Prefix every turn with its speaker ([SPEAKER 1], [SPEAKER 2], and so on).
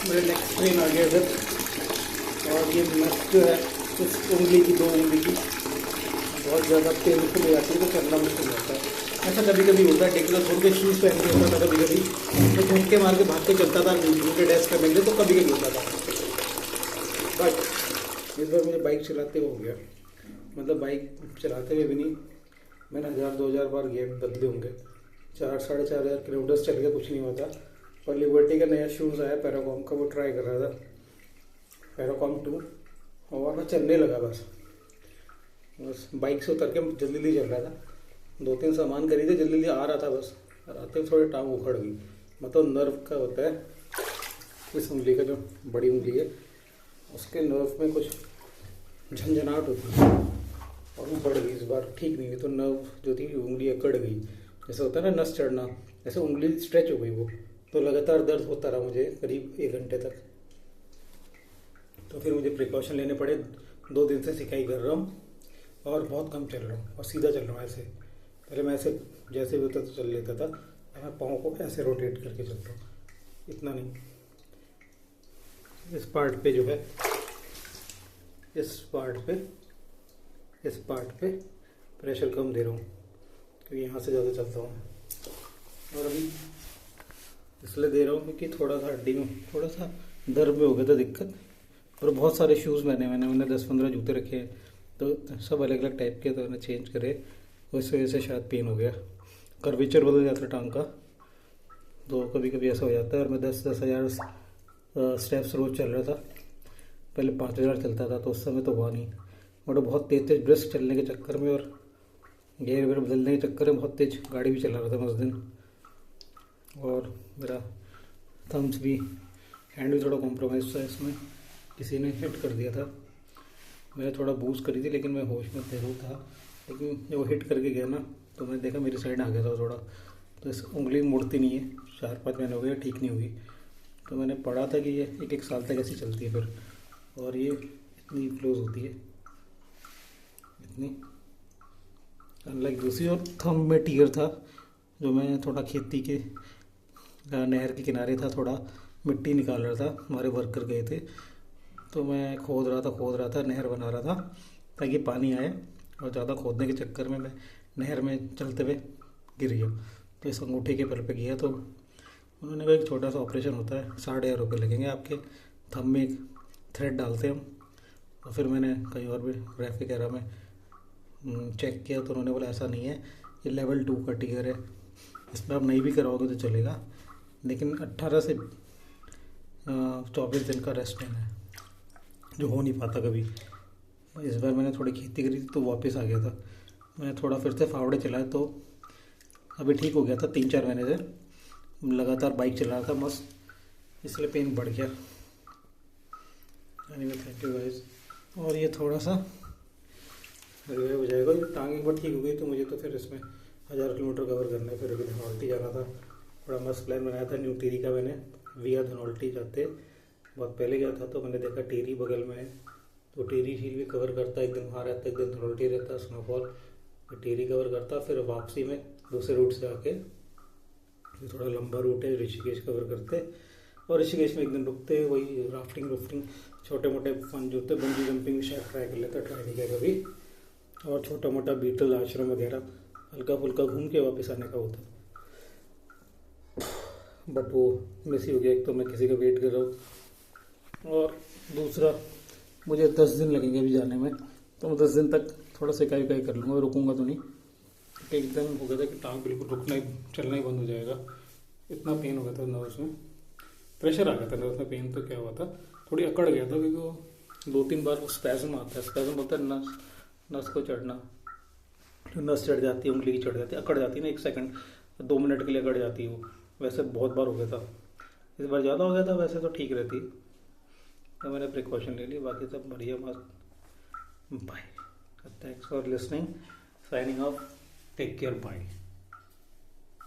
[SPEAKER 1] मेरे next pen आ गया इधर। और ये नस जो है इस उंगली की, 2 उंगली की बहुत ज़्यादा पेनफुल हो जाती है, तो चलना मुश्किल हो जाता है। ऐसा कभी कभी होता है, टेक्निकल छोड़ के शूज़ पहन के होता था कभी कभी, तो झटके मार के भाग के चलता था नीचे डेस्क करने के लिए, तो कभी कभी होता था। बट इस बार मुझे बाइक चलाते हुए हो गया, मतलब बाइक चलाते हुए भी नहीं, मैंने 1000-2000 बार गियर बदले होंगे, 4-4.5 हज़ार किलोमीटर चल के कुछ नहीं होता। और लिबर्टी का नया शूज़ आया पैराकॉम का, वो ट्राई कर रहा था, पैराकॉम 2, और मैं चलने लगा बस बाइक से उतर के जल्दी जल्दी चल रहा था। 2-3 सामान खरीदे, जल्दी जल्दी आ रहा था, बस आते थोड़े टांग उखड़ गई। मतलब नर्व का होता है, इस उंगली का जो बड़ी उंगली है उसके नर्व में कुछ झंझनाहट होती है, और वो बढ़ गई इस बार, ठीक नहीं हुई। तो नर्व जो थी उंगली अकड़ गई, जैसे होता है ना नस चढ़ना, ऐसे उंगली स्ट्रेच हो गई वो। तो लगातार दर्द होता रहा मुझे करीब 1 घंटे तक। तो फिर मुझे प्रिकॉशन लेने पड़े। 2 दिन से सिकाई कर रहा हूँ और बहुत कम चल रहा हूँ और सीधा चल रहा हूँ ऐसे। पहले मैं ऐसे जैसे भी होता तो चल लेता था, अब मैं पाँव को ऐसे रोटेट करके चलता हूँ, इतना नहीं। इस पार्ट पे जो है, इस पार्ट पे प्रेशर कम दे रहा हूँ क्योंकि यहाँ से ज़्यादा चलता हूँ। और अभी इसलिए दे रहा हूँ क्योंकि थोड़ा सा हड्डी में थोड़ा सा दर्द में हो गया था दिक्कत। और बहुत सारे शूज़ मैंने 10-15 जूते रखे हैं, तो सब अलग अलग टाइप के, तो मैंने चेंज करे, उस वजह से शायद पेन हो गया। कर्वेचर बदल जाता है टांग का, तो कभी कभी ऐसा हो जाता है। और मैं 10-10 हज़ार स्टेप्स रोज़ चल रहा था, पहले 5 हज़ार चलता था, तो उस समय तो हुआ नहीं। और बहुत तेज तेज ब्रिस्क चलने के चक्कर में और गियर वेयर बदलने के चक्कर में बहुत तेज गाड़ी भी चला रहा था मैं उस दिन। और मेरा थम्स भी, हैंड भी थोड़ा कॉम्प्रोमाइज़ था, इसमें किसी ने हिट कर दिया था। मैंने थोड़ा बूस्ट करी थी, लेकिन मैं होश में ज़रूर था, लेकिन जब वो हिट करके गया ना, तो मैंने देखा मेरी साइड आ गया था थोड़ा। तो इस उंगली मुड़ती नहीं है, 4-5 महीने हो गए ठीक नहीं हुई। तो मैंने पढ़ा था कि ये 1-1 साल तक ऐसी चलती है फिर, और ये इतनी क्लोज होती है, इतनी अनलाइक दूसरी। और थंब में टीयर था, जो मैं थोड़ा खेती के नहर के किनारे था, थोड़ा मिट्टी निकाल रहा था, हमारे वर्कर गए थे, तो मैं खोद रहा था, नहर बना रहा था ताकि पानी आए। और ज़्यादा खोदने के चक्कर में मैं नहर में चलते हुए गिर गया, तो इस अंगूठे के बल पे गया। तो उन्होंने कहा एक छोटा सा ऑपरेशन होता है, 1,500 रुपये लगेंगे आपके, थंब में एक थ्रेड डालते हम। और फिर मैंने कहीं और भी रेफ वगैरह में चेक किया, तो उन्होंने बोला ऐसा नहीं है, ये लेवल 2 का टीयर है, इसमें आप नहीं भी कराओगे तो चलेगा, लेकिन 18 से 24 दिन का रेस्ट लेना है, जो हो नहीं पाता कभी। इस बार मैंने थोड़ी खेती करी थी तो वापस आ गया था, मैंने थोड़ा फिर से फावड़े चलाए, तो अभी ठीक हो गया था। 3-4 महीने से लगातार बाइक चला रहा था मस्त, इसलिए पेन बढ़ गया। Anyway thank you guys. और ये थोड़ा सा रिवाइव हो जाएगा, टांग एक बार ठीक हो गई तो मुझे तो फिर इसमें 1000 किलोमीटर कवर करना है। फिर अभी धनौल्टी जाना था, बड़ा मस्त प्लान बनाया था न्यू टिहरी का मैंने, विया धनौल्टी जाते बहुत पहले गया था, तो मैंने देखा टिहरी बगल में है, तो टिहरी झील भी कवर करता, एक दिन वहाँ रहता, एक दिन धनौल्टी रहता, स्नोफॉल, फिर टिहरी कवर करता, फिर वापसी में दूसरे रूट से आके, थोड़ा लंबा रूट है, ऋषिकेश कवर करते, और ऋषिकेश में एक दिन रुकते, वही राफ्टिंग छोटे मोटे फन जो होते, बंजी जंपिंग शायद ट्राई कर लेता, ट्राई नहीं किया कभी, और छोटा मोटा बीटल आश्रम वगैरह हल्का फुल्का घूम के वापस आने का होता। बट वो मिस ही हो गया, एक तो मैं किसी का वेट कर रहा हूँ, और दूसरा मुझे 10 दिन लगेंगे अभी जाने में, तो मैं 10 दिन तक थोड़ा सिकाई विकाई कर लूँगा, रुकूंगा तो नहीं। एकदम हो गया था कि टांग बिल्कुल रुकना ही, चलना ही बंद हो जाएगा, इतना पेन हो गया था नर्व्स में, प्रेशर आ गया था नर्व्स में। पेन तो क्या हुआ था, थोड़ी अकड़ गया था, क्योंकि वो 2-3 बार स्पैज़म आता है, स्पैज़म बोलता है नस को चढ़ना, नस चढ़ जाती है, उंगली की चढ़ जाती है, अकड़ जाती है ना, 1 सेकंड 2 मिनट के लिए अकड़ जाती है वो, वैसे बहुत बार हो गया था, इस बार ज़्यादा हो गया था, वैसे तो ठीक रहती, तो मैंने प्रिकॉशन ले ली, बाकी सब बढ़िया मस्त। Bye, thanks for listening, signing off, take care, bye.